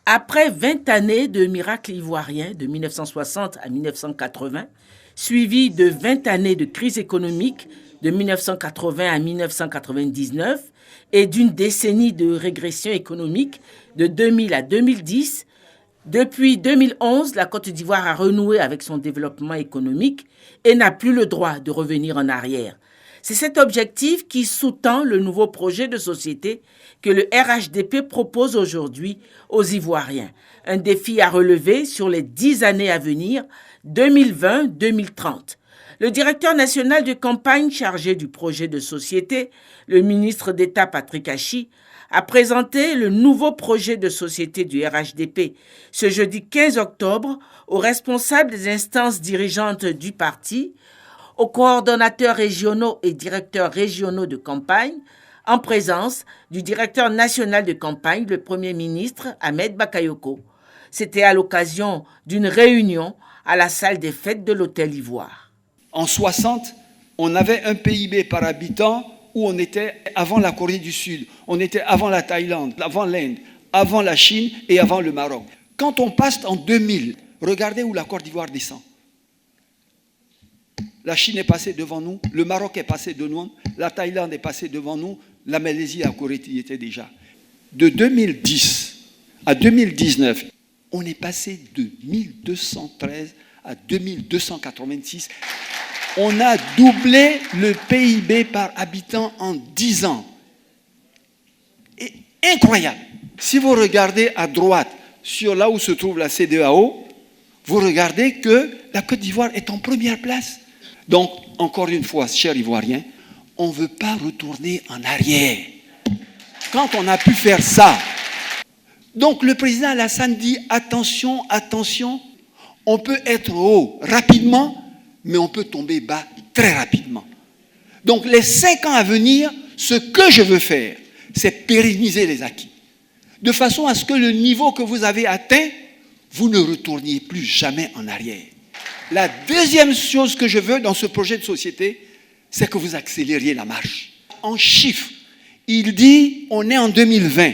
Après 20 années de miracles ivoiriens de 1960 à 1980, suivies de 20 années de crise économique de 1980 à 1999 et d'une décennie de régression économique de 2000 à 2010, depuis 2011, la Côte d'Ivoire a renoué avec son développement économique et n'a plus le droit de revenir en arrière. C'est cet objectif qui sous-tend le nouveau projet de société que le RHDP propose aujourd'hui aux Ivoiriens. Un défi à relever sur les 10 années à venir, 2020-2030. Le directeur national de campagne chargé du projet de société, le ministre d'État Patrick Achi, a présenté le nouveau projet de société du RHDP ce jeudi 15 octobre aux responsables des instances dirigeantes du parti, aux coordonnateurs régionaux et directeurs régionaux de campagne, en présence du directeur national de campagne, le Premier ministre Ahmed Bakayoko. C'était à l'occasion d'une réunion à la salle des fêtes de l'Hôtel Ivoire. En 60, on avait un PIB par habitant où on était avant la Corée du Sud, on était avant la Thaïlande, avant l'Inde, avant la Chine et avant le Maroc. Quand on passe en 2000, regardez où la Côte d'Ivoire descend. La Chine est passée devant nous, le Maroc est passé devant nous, la Thaïlande est passée devant nous, la Malaisie et la Corée y étaient déjà. De 2010 à 2019, on est passé de 1213 à 2286. On a doublé le PIB par habitant en 10 ans. Et incroyable. Si vous regardez à droite, sur là où se trouve la CEDEAO, vous regardez que la Côte d'Ivoire est en première place. Donc, encore une fois, chers Ivoiriens, on ne veut pas retourner en arrière. Quand on a pu faire ça, donc le président Alassane dit attention, attention, on peut être haut rapidement, mais on peut tomber bas très rapidement. Donc les 5 ans à venir, ce que je veux faire, c'est pérenniser les acquis. De façon à ce que le niveau que vous avez atteint, vous ne retourniez plus jamais en arrière. La deuxième chose que je veux dans ce projet de société, c'est que vous accélériez la marche. En chiffres, il dit, on est en 2020.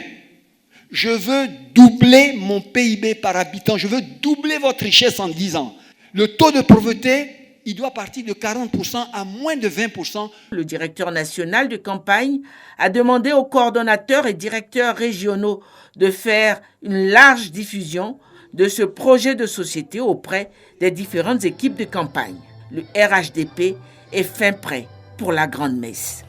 Je veux doubler mon PIB par habitant. Je veux doubler votre richesse en 10 ans. Le taux de pauvreté, il doit partir de 40% à moins de 20%. Le directeur national de campagne a demandé aux coordonnateurs et directeurs régionaux de faire une large diffusion de ce projet de société auprès des différentes équipes de campagne. Le RHDP est fin prêt pour la grande messe.